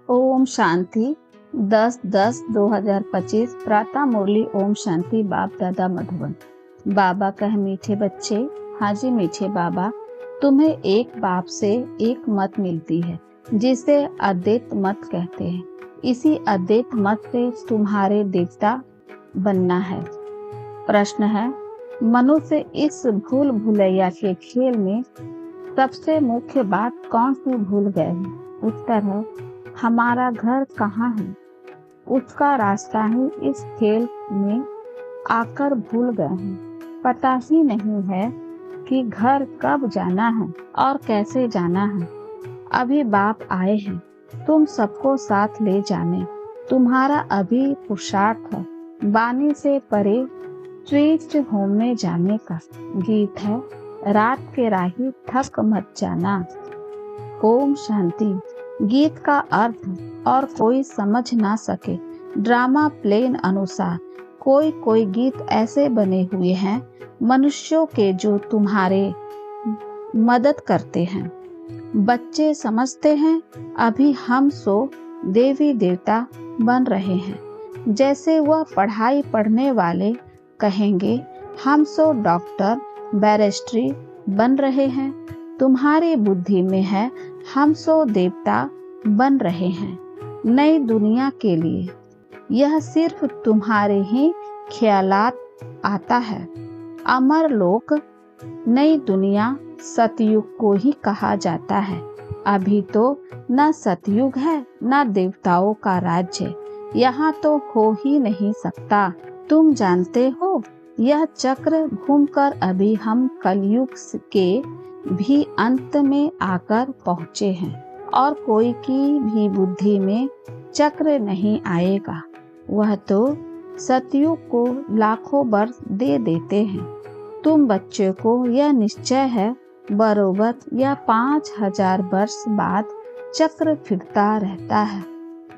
ओम शांति 10/10/2025 प्रातः मुरली। ओम शांति। बाप दादा मधुबन। बाबा कहे, मीठे बच्चे, हाजी मीठे बाबा, तुम्हें एक बाप से एक मत मिलती है जिसे अद्वैत मत कहते हैं। इसी अद्वैत मत से तुम्हारे देवता बनना है। प्रश्न है, मनुष्य इस भूल भुलैया के खेल में सबसे मुख्य बात कौन सी भूल गए हैं? उत्तर है, हमारा घर कहाँ है। उसका रास्ता ही इस खेल में आकर भूल गए हैं। पता ही नहीं है कि घर कब जाना है और कैसे जाना है। अभी बाप आए हैं तुम सबको साथ ले जाने। तुम्हारा अभी पुरुषार्थ है बानी से परे स्वीट घूमने जाने का। गीत है, रात के राही थक मत जाना। ओम शांति। गीत का अर्थ और कोई समझ ना सके। ड्रामा प्लेन अनुसार कोई गीत ऐसे बने हुए हैं मनुष्यों के जो तुम्हारे मदद करते हैं। बच्चे समझते हैं अभी हम सो देवी देवता बन रहे हैं। जैसे वह पढ़ाई पढ़ने वाले कहेंगे हम सो डॉक्टर बैरिस्ट्री बन रहे हैं। तुम्हारी बुद्धि में है हम सो देवता बन रहे हैं नई दुनिया के लिए। यह सिर्फ तुम्हारे ही ख्यालात आता है। अमर लोक नई दुनिया सतयुग को ही कहा जाता है। अभी तो न सतयुग है न देवताओं का राज्य। यहाँ तो हो ही नहीं सकता। तुम जानते हो यह चक्र घूमकर अभी हम कलयुग के भी अंत में आकर पहुँचे हैं और कोई की भी बुद्धि में चक्र नहीं आएगा। वह तो सतयुग को लाखों वर्ष दे देते हैं। तुम बच्चे को यह निश्चय है बरोबर या 5000 वर्ष बाद चक्र फिरता रहता है।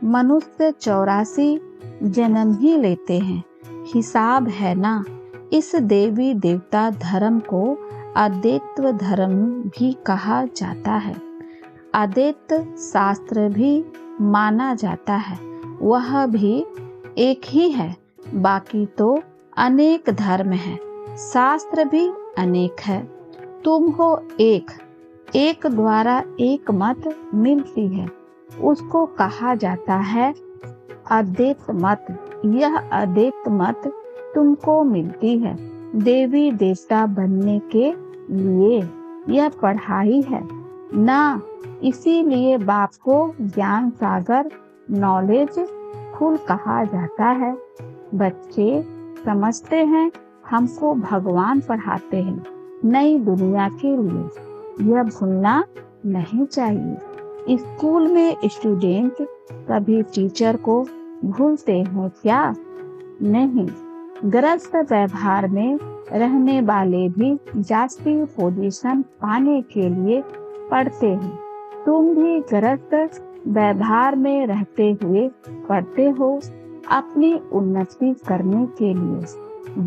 मनुष्य 84 जन्म ही लेते हैं। हिसाब है ना। इस देवी देवता धर्म को अद्वैत धर्म भी कहा जाता है। अद्वैत शास्त्र भी माना जाता है। वह भी एक ही है। बाकी तो अनेक धर्म है। शास्त्र भी अनेक है। तुम हो एक द्वारा एक मत मिलती है। उसको कहा जाता है अद्वैत मत। यह अद्वैत मत तुमको मिलती है देवी देवता बनने के लिए। यह पढ़ाई है ना। इसीलिए बाप को ज्ञान सागर नॉलेज फुल कहा जाता है। बच्चे समझते हैं हमको भगवान पढ़ाते हैं नई दुनिया के लिए। यह भूलना नहीं चाहिए। स्कूल में स्टूडेंट कभी टीचर को भूलते हैं क्या? नहीं। गृहस्थ व्यवहार में रहने वाले भी जाति पोजीशन पाने के लिए पढ़ते हैं। तुम भी गृहस्थ व्यवहार में रहते हुए पढ़ते हो अपनी उन्नति करने के लिए।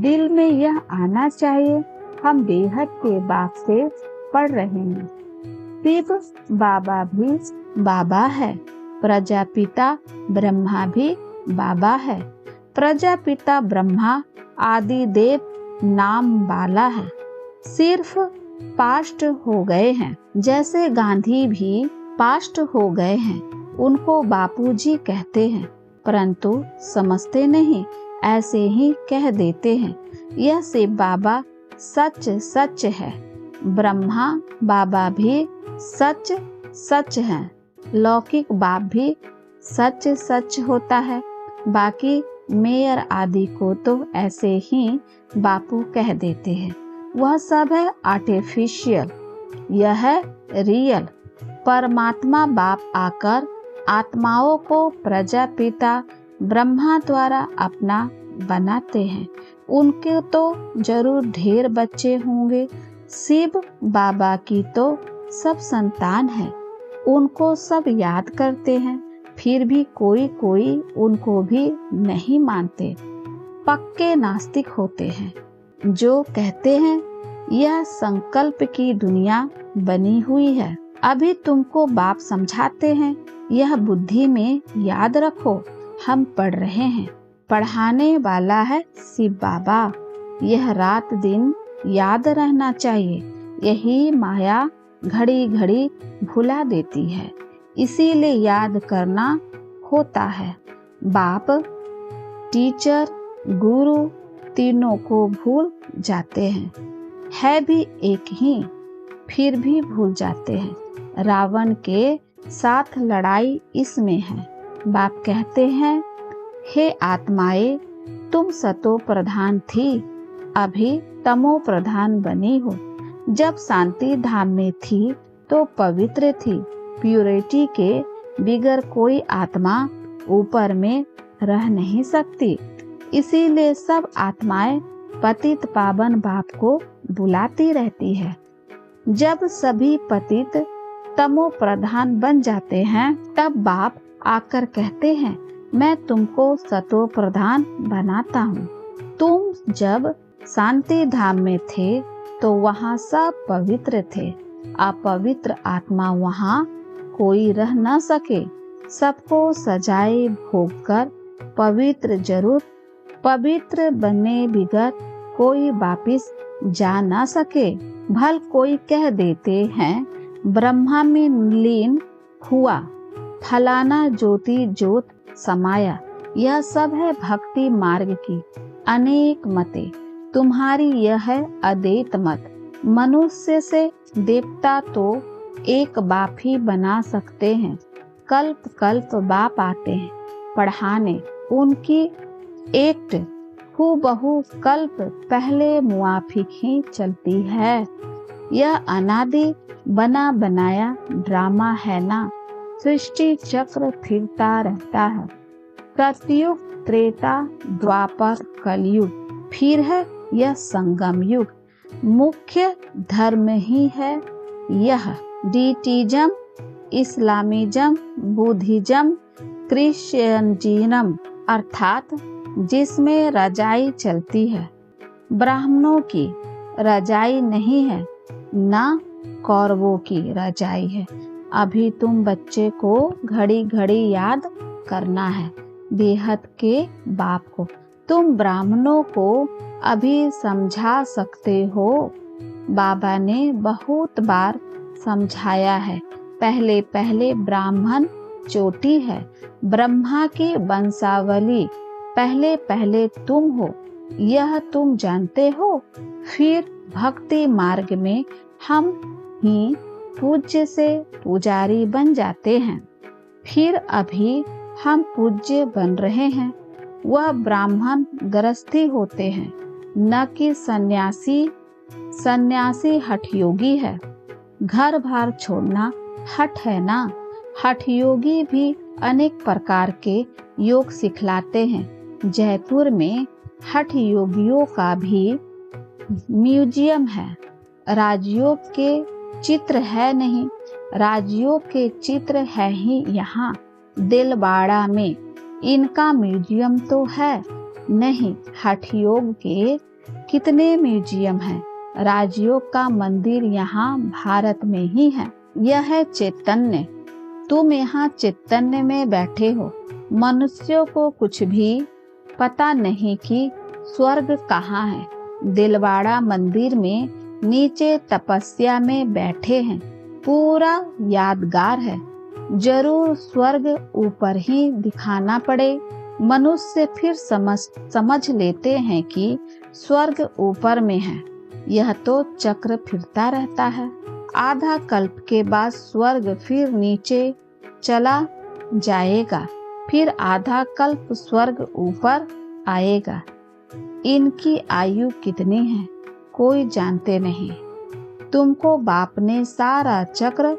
दिल में यह आना चाहिए हम बेहद के बाप से पढ़ रहे हैं। शिव बाबा भी बाबा है। प्रजापिता ब्रह्मा भी बाबा है। प्रजापिता ब्रह्मा आदि देव नाम वाला है। सिर्फ पास्ट हो गए हैं। जैसे गांधी भी पास्ट हो गए हैं। उनको बापूजी कहते हैं परंतु समझते नहीं, ऐसे ही कह देते हैं। यह शिव बाबा सच है। ब्रह्मा बाबा भी सच है। लौकिक बाप भी सच होता है। बाकी मेयर आदि को तो ऐसे ही बापू कह देते हैं। वह सब है आर्टिफिशियल। यह है रियल। परमात्मा बाप आकर आत्माओं को प्रजापिता ब्रह्मा द्वारा अपना बनाते हैं। उनके तो जरूर ढेर बच्चे होंगे। शिव बाबा की तो सब संतान है। उनको सब याद करते हैं। फिर भी कोई उनको भी नहीं मानते। पक्के नास्तिक होते हैं जो कहते हैं यह संकल्प की दुनिया बनी हुई है। अभी तुमको बाप समझाते हैं यह बुद्धि में याद रखो, हम पढ़ रहे हैं। पढ़ाने वाला है शिव बाबा। यह रात दिन याद रहना चाहिए। यही माया घड़ी घड़ी भुला देती है, इसीलिए याद करना होता है। बाप, टीचर, गुरु तीनों को भूल जाते हैं। है भी एक ही, फिर भी भूल जाते हैं। रावण के साथ लड़ाई इसमें है। बाप कहते हैं, हे आत्माएं, तुम सतो प्रधान थी, अभी तमो प्रधान बनी हो। जब शांति धाम में थी तो पवित्र थी। प्यूरिटी के बिगर कोई आत्मा ऊपर में रह नहीं सकती। इसीलिए सब आत्माएं पतित पावन बाप को बुलाती रहती है। जब सभी पतित तमो प्रधान बन जाते हैं, तब बाप आकर कहते हैं, मैं तुमको सतो प्रधान बनाता हूँ। तुम जब शांति धाम में थे तो वहाँ सब पवित्र थे। अपवित्र आत्मा वहाँ कोई रह न सके। सबको सजाए भोग कर पवित्र जरूर, पवित्र बनने बिगर कोई वापिस जा न सके। भल कोई कह देते हैं, ब्रह्मा में लीन हुआ, फलाना ज्योति ज्योत समाया। यह सब है भक्ति मार्ग की अनेक मतें। तुम्हारी यह है अद्वैत मत। मनुष्य से देवता तो एक बाप ही बना सकते हैं। कल्प कल्प बाप आते हैं पढ़ाने। उनकी एक्ट हूबहू कल्प पहले मुआफिक ही चलती है। यह अनादि बना बनाया ड्रामा है ना। सृष्टि चक्र फिरता रहता है। सतयुग, त्रेता, द्वापर, कलयुग, फिर है यह संगम युग। मुख्य धर्म ही है यह। डीटिज्म, इस्लामिज्म, बुद्धिज्म, क्रिश्चियनिज्म, अर्थात जिसमें रजाई चलती है। ब्राह्मणों की रजाई नहीं है, न कौरवों की रजाई है। अभी तुम बच्चे को घड़ी घड़ी याद करना है बेहद के बाप को। तुम ब्राह्मणों को अभी समझा सकते हो। बाबा ने बहुत बार समझाया है। पहले पहले ब्राह्मण चोटी है। ब्रह्मा की वंशावली पहले पहले तुम हो, यह तुम जानते हो। फिर भक्ति मार्ग में हम ही पूज्य से पुजारी बन जाते हैं। फिर अभी हम पूज्य बन रहे हैं। वह ब्राह्मण गृहस्थी होते हैं, न कि सन्यासी। सन्यासी हठयोगी है। घर बार छोड़ना हठ है ना। हठयोगी भी अनेक प्रकार के योग सिखलाते हैं। जयपुर में हठ योगियों का भी म्यूजियम है। राजयोग के चित्र है नहीं। राजयोग के चित्र है ही यहाँ दिलवाड़ा में। इनका म्यूजियम तो है नहीं। हठयोग के कितने म्यूजियम हैं। राजयोग का मंदिर यहाँ भारत में ही है। यह है चैतन्य। तुम यहाँ चैतन्य में बैठे हो। मनुष्यों को कुछ भी पता नहीं कि स्वर्ग कहाँ है। दिलवाड़ा मंदिर में नीचे तपस्या में बैठे हैं। पूरा यादगार है। जरूर स्वर्ग ऊपर ही दिखाना पड़े। मनुष्य फिर समझ लेते हैं कि स्वर्ग ऊपर में है। यह तो चक्र फिरता रहता है। आधा कल्प के बाद स्वर्ग फिर नीचे चला जाएगा। फिर आधा कल्प स्वर्ग ऊपर आएगा। इनकी आयु कितनी है कोई जानते नहीं। तुमको बाप ने सारा चक्र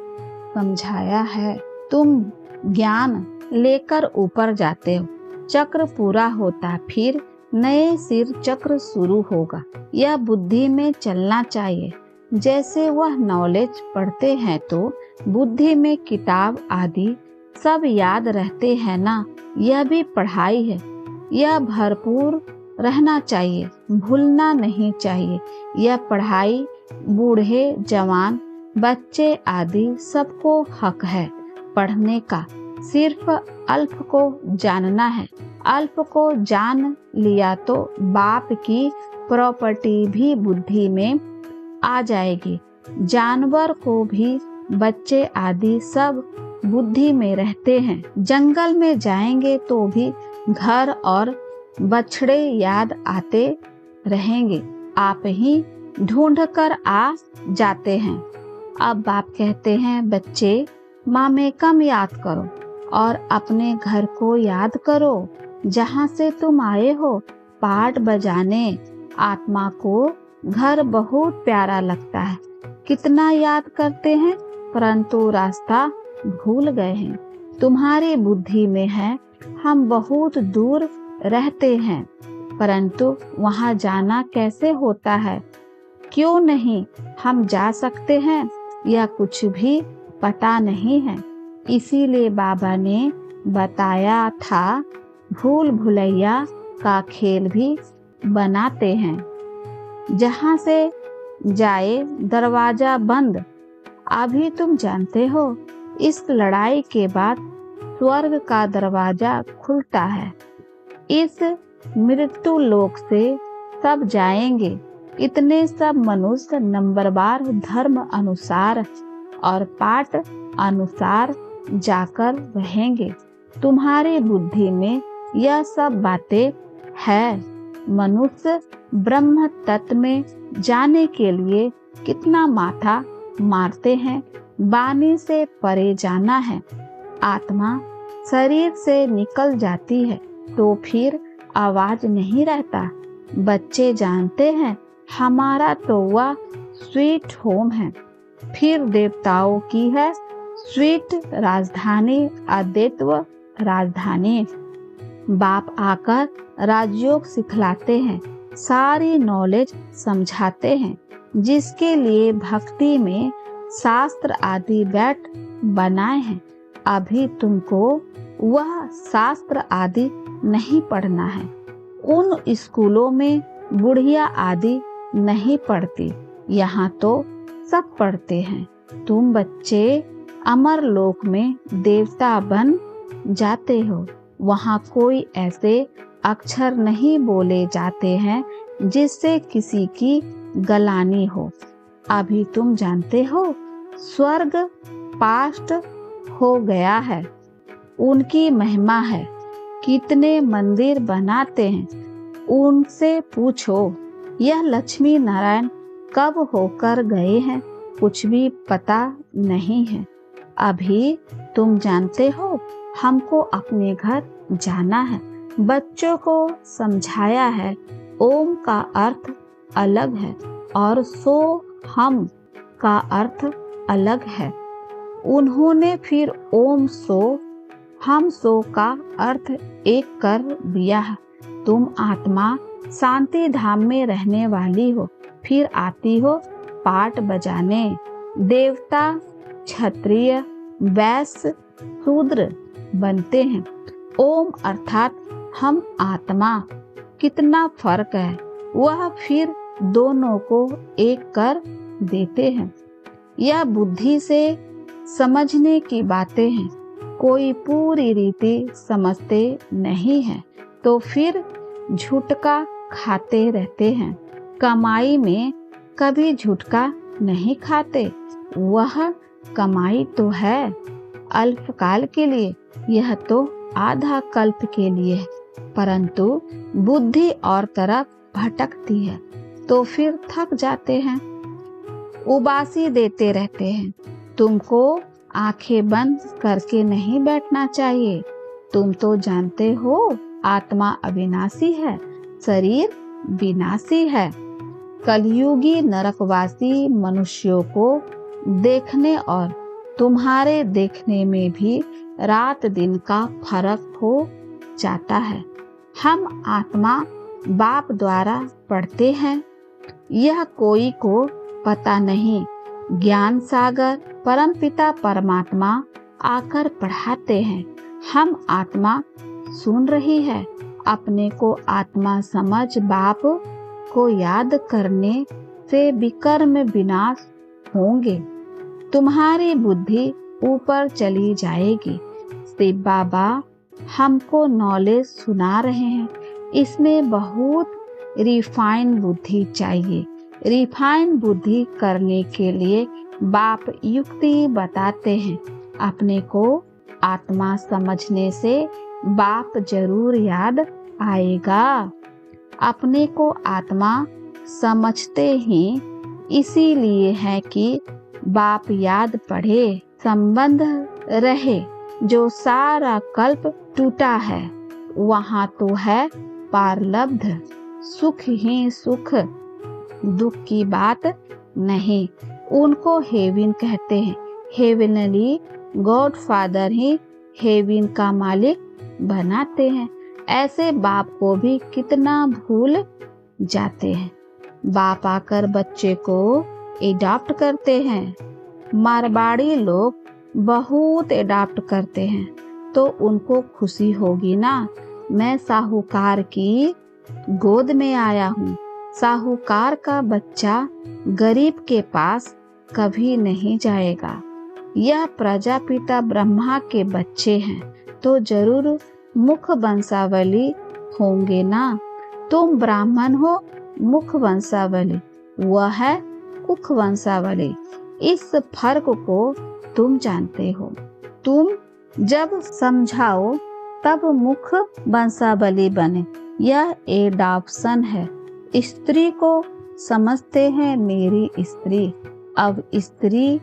समझाया है। तुम ज्ञान लेकर ऊपर जाते हो। चक्र पूरा होता फिर नए सिर चक्र शुरू होगा। यह बुद्धि में चलना चाहिए। जैसे वह नॉलेज पढ़ते हैं तो बुद्धि में किताब आदि सब याद रहते हैं ना। यह भी पढ़ाई है। यह भरपूर रहना चाहिए, भूलना नहीं चाहिए। यह पढ़ाई बूढ़े जवान बच्चे आदि सबको हक है पढ़ने का। सिर्फ अल्प को जानना है। अल्प को जान लिया तो बाप की प्रॉपर्टी भी बुद्धि में आ जाएगी। जानवर को भी बच्चे आदि सब बुद्धि में रहते हैं। जंगल में जाएंगे तो भी घर और बछड़े याद आते रहेंगे। आप ही ढूंढ कर आ जाते हैं। अब बाप कहते हैं, बच्चे मामेकम याद करो और अपने घर को याद करो जहाँ से तुम आए हो। पाट बजाने आत्मा को घर बहुत प्यारा लगता है। कितना याद करते हैं, परंतु रास्ता भूल गए हैं। तुम्हारी बुद्धि में है हम बहुत दूर रहते हैं, परंतु वहाँ जाना कैसे होता है, क्यों नहीं हम जा सकते हैं, यह कुछ भी पता नहीं है। इसीलिए बाबा ने बताया था भूल भुलैया का खेल भी बनाते हैं। जहाँ से जाए दरवाजा बंद। अभी तुम जानते हो इस लड़ाई के बाद स्वर्ग का दरवाजा खुलता है। इस मृत्यु लोक से सब जाएंगे। इतने सब मनुष्य नंबरवार धर्म अनुसार और पाठ अनुसार जाकर रहेंगे। तुम्हारी बुद्धि में यह सब बातें है। मनुष्य ब्रह्म तत्व में जाने के लिए कितना माथा मारते हैं। वाणी से परे जाना है। आत्मा शरीर से निकल जाती है तो फिर आवाज नहीं रहता। बच्चे जानते हैं हमारा तो वह स्वीट होम है, फिर देवताओं की है स्वीट राजधानी, अद्वैत्व राजधानी। बाप आकर राजयोग सिखलाते हैं, सारी नॉलेज समझाते हैं, जिसके लिए भक्ति में शास्त्र आदि बैठ बनाए हैं। अभी तुमको वह शास्त्र आदि नहीं पढ़ना है। उन स्कूलों में बुढ़िया आदि नहीं पढ़ती, यहाँ तो सब पढ़ते हैं। तुम बच्चे अमर लोक में देवता बन जाते हो। वहाँ कोई ऐसे अक्षर नहीं बोले जाते हैं जिससे किसी की गलानी हो। अभी तुम जानते हो स्वर्ग पास्ट हो गया है, उनकी महिमा है। कितने मंदिर बनाते हैं, उनसे पूछो यह लक्ष्मी नारायण कब होकर गए हैं, कुछ भी पता नहीं है। अभी तुम जानते हो हमको अपने घर जाना है। बच्चों को समझाया है ओम का अर्थ अलग है और सो हम का अर्थ अलग है। उन्होंने फिर ओम सो हम सो का अर्थ एक कर दिया है। तुम आत्मा शांति धाम में रहने वाली हो, फिर आती हो पाट बजाने। देवता क्षत्रिय वैश्य शूद्र बनते हैं। ओम अर्थात हम आत्मा। कितना फर्क है, वह फिर दोनों को एक कर देते हैं। यह बुद्धि से समझने की बातें हैं। कोई पूरी रीति समझते नहीं है तो फिर झुटका खाते रहते हैं। कमाई में कभी झुटका नहीं खाते। वह कमाई तो है अल्पकाल के लिए, यह तो आधा कल्प के लिए है। परंतु बुद्धि और तरफ भटकती है तो फिर थक जाते हैं, उबासी देते रहते हैं। तुमको आंखें बंद करके नहीं बैठना चाहिए। तुम तो जानते हो आत्मा अविनाशी है, शरीर विनाशी है। कलयुगी नरकवासी मनुष्यों को देखने और तुम्हारे देखने में भी रात दिन का फर्क हो जाता है। हम आत्मा बाप द्वारा पढ़ते हैं, यह कोई को पता नहीं। ज्ञान सागर परमपिता परमात्मा आकर पढ़ाते हैं। हम आत्मा सुन रही है। अपने को आत्मा समझ बाप को याद करने से विकर्म विनाश होंगे। तुम्हारी बुद्धि ऊपर चली जाएगी। शिव बाबा हमको नॉलेज सुना रहे हैं, इसमें बहुत रिफाइन बुद्धि चाहिए। रिफाइन बुद्धि करने के लिए बाप युक्ति बताते हैं। अपने को आत्मा समझने से बाप जरूर याद आएगा। अपने को आत्मा समझते ही इसीलिए है कि बाप याद पड़े, संबंध रहे। जो सारा कल्प टूटा है वहाँ तो है पारलब्ध, सुख ही सुख, दुख की बात नहीं। उनको हेवन कहते हैं। हेवनली गॉड फादर ही हेवन का मालिक बनाते हैं। ऐसे बाप को भी कितना भूल जाते हैं। बाप आकर बच्चे को एडॉप्ट करते हैं। मारवाड़ी लोग बहुत एडॉप्ट करते हैं, तो उनको खुशी होगी ना। मैं साहूकार की गोद में आया हूँ। साहूकार का बच्चा गरीब के पास कभी नहीं जाएगा। यह प्रजापिता ब्रह्मा के बच्चे हैं, तो जरूर मुख वंशावली होंगे ना। तुम ब्राह्मण हो मुख वंशावली, वह है कुख वंशावली। इस फर्क को तुम जानते हो। तुम जब समझाओ तब मुख वंशावली बने। यह एडॉप्शन है। स्त्री को समझते हैं मेरी स्त्री। अब स्त्री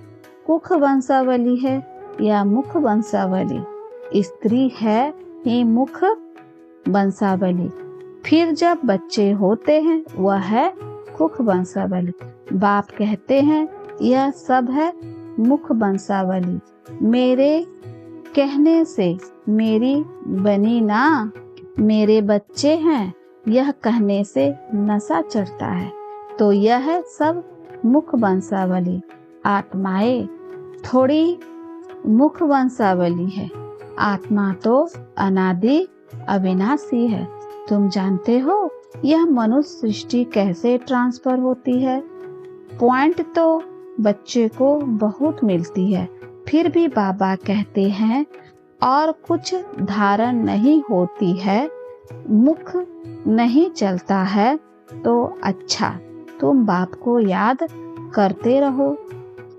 कुख वंशावली है या मुख वंशावली? स्त्री है ही मुख वंशावली। फिर जब बच्चे होते हैं वह है कुख वंशावली। बाप कहते हैं यह सब है मुख वंशावली। मेरे कहने से मेरी बनी ना, मेरे बच्चे हैं यह कहने से नशा चढ़ता है। तो यह है सब मुख वंशावली। आत्माएं थोड़ी मुख वंशावली है। आत्मा तो अनादि अविनाशी है। तुम जानते हो यह मनुष्य सृष्टि कैसे ट्रांसफर होती है? पॉइंट तो बच्चे को बहुत मिलती है, फिर भी बाबा कहते हैं और कुछ धारण नहीं होती है, मुख नहीं चलता है तो अच्छा, तुम बाप को याद करते रहो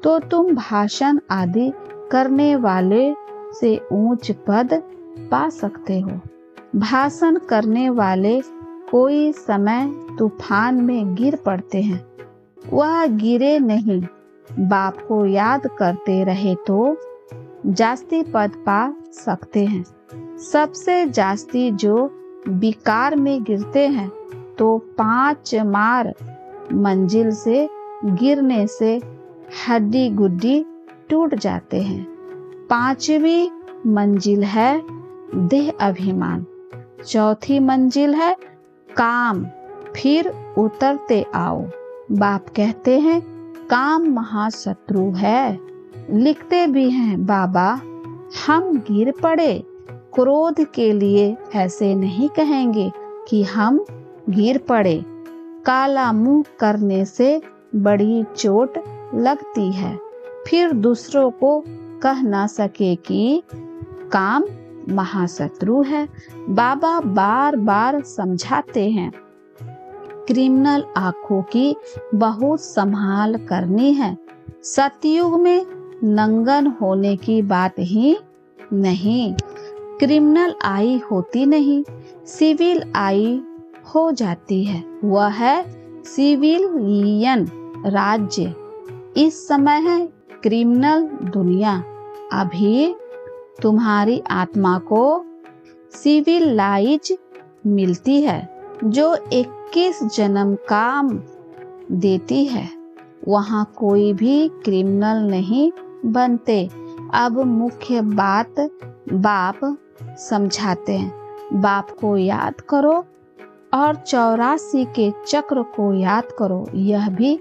तो तुम भाषण आदि करने वाले से ऊंच पद पा सकते हो। भाषण करने वाले कोई समय तूफान में गिर पड़ते हैं, वह गिरे नहीं। बाप को याद करते रहे तो जास्ती पद पा सकते हैं। सबसे जास्ती जो विकार में गिरते हैं तो 5 मार मंजिल से गिरने से हड्डी गुड्डी टूट जाते हैं। 5वीं मंजिल है देह अभिमान, 4थी मंजिल है काम, फिर उतरते आओ। बाप कहते हैं काम महाशत्रु है। लिखते भी हैं बाबा हम गिर पड़े, क्रोध के लिए ऐसे नहीं कहेंगे कि हम गिर पड़े। काला मुंह करने से बड़ी चोट लगती है, फिर दूसरों को कह ना सके कि काम महाशत्रु है। बाबा बार बार समझाते हैं क्रिमिनल आंखों की बहुत संभाल करनी है। सतयुग में नंगन होने की बात ही नहीं। क्रिमिनल आई होती नहीं, सिविल आई हो जाती है। वह है सिविलियन राज्य। इस समय है क्रिमिनल दुनिया। अभी तुम्हारी आत्मा को सिविलाइज मिलती है जो 21 जन्म काम देती है। वहाँ कोई भी क्रिमिनल नहीं बनते। अब मुख्य बात बाप समझाते हैं। बाप को याद करो और 84 के चक्र को याद करो। यह भी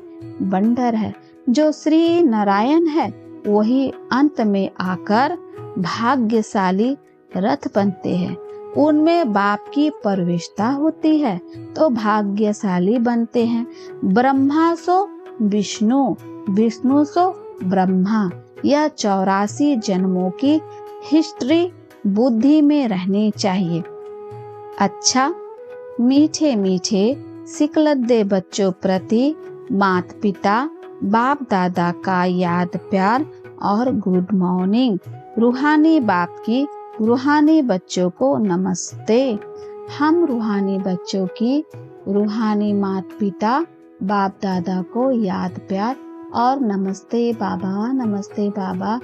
वंडर है। जो श्री नारायण है वही अंत में आकर भाग्यशाली रथ बनते हैं। उनमें बाप की प्रविष्टता होती है तो भाग्यशाली बनते हैं। ब्रह्मा सो विष्णु, विष्णु सो ब्रह्मा। यह 84 जन्मों की हिस्ट्री बुद्धि में रहनी चाहिए। अच्छा, मीठे मीठे सिकलद्दे बच्चों प्रति माता पिता बाप दादा का याद प्यार और गुड मॉर्निंग। रूहानी बाप की रूहानी बच्चों को नमस्ते। हम रूहानी बच्चों की रूहानी माता पिता बाप दादा को याद प्यार और नमस्ते बाबा, नमस्ते बाबा,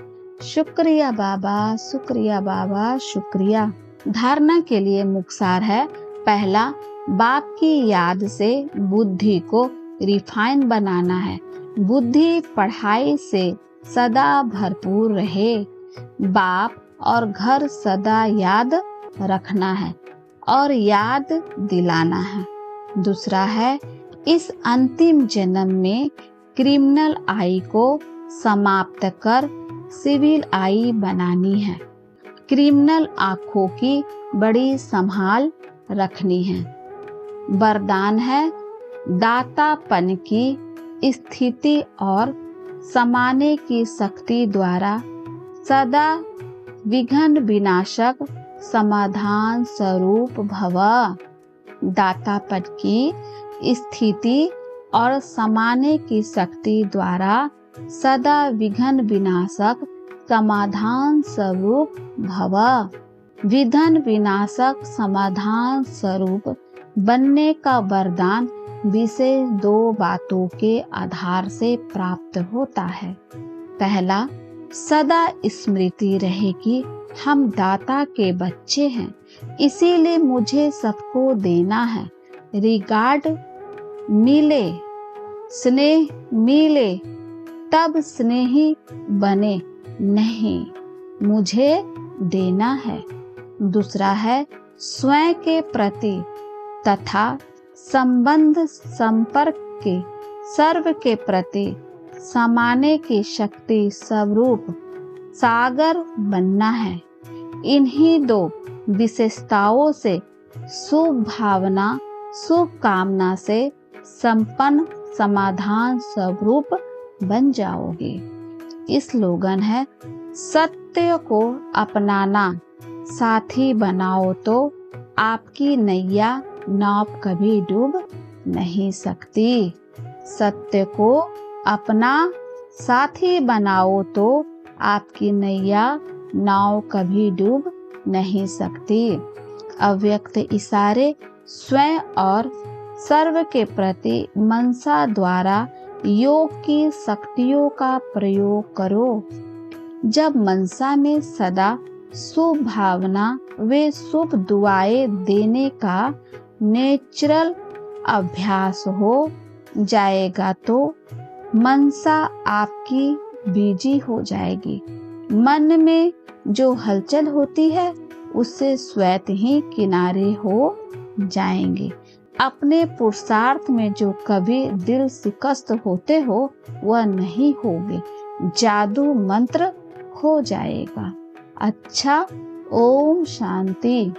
शुक्रिया बाबा, शुक्रिया बाबा, शुक्रिया। धारणा के लिए मुक्तसार है। पहला, बाप की याद से बुद्धि को रिफाइन बनाना है। बुद्धि पढ़ाई से सदा भरपूर रहे। बाप और घर सदा याद रखना है और याद दिलाना है। दूसरा है, इस अंतिम जन्म में क्रिमिनल आई को समाप्त कर सिविल आई बनानी है। क्रिमिनल आँखों की बड़ी संभाल रखनी है। वरदान है, दातापन की स्थिति और समाने की शक्ति द्वारा सदा विघ्न विनाशक समाधान स्वरूप भव। दातापन की स्थिति और समाने की शक्ति द्वारा सदा विघ्न विनाशक समाधान स्वरूप भव। विघ्न विनाशक समाधान स्वरूप बनने का वरदान विशेष 2 बातों के आधार से प्राप्त होता है। पहला, सदा स्मृति रहे कि हम दाता के बच्चे हैं, इसीलिए मुझे सबको देना है। रिगार्ड मिले, स्नेह मिले, तब स्नेही बने, नहीं मुझे देना है। दूसरा है, स्वयं के प्रति तथा संबंध संपर्क के सर्व के प्रति समाने की शक्ति स्वरूप सागर बनना है। इन्हीं 2 विशेषताओं से शुभ भावना शुभ कामना से संपन्न समाधान स्वरूप बन जाओगे। स्लोगन है, सत्य को अपनाना साथी बनाओ तो आपकी नैया नाव कभी डूब नहीं सकती। सत्य को अपना साथी बनाओ तो आपकी नैया नाव कभी डूब नहीं सकती। अव्यक्त इशारे स्वयं और सर्व के प्रति मनसा द्वारा योग की शक्तियों का प्रयोग करो। जब मनसा में सदा शुभ भावना वे शुभ दुआएं देने का नेचुरल अभ्यास हो जाएगा तो मनसा आपकी बीजी हो जाएगी। मन में जो हलचल होती है उससे स्वैत ही किनारे हो जाएंगे। अपने पुरुषार्थ में जो कभी दिल शिकस्त होते हो वह नहीं होगे। जादू मंत्र खो जाएगा। अच्छा, ओम शांति।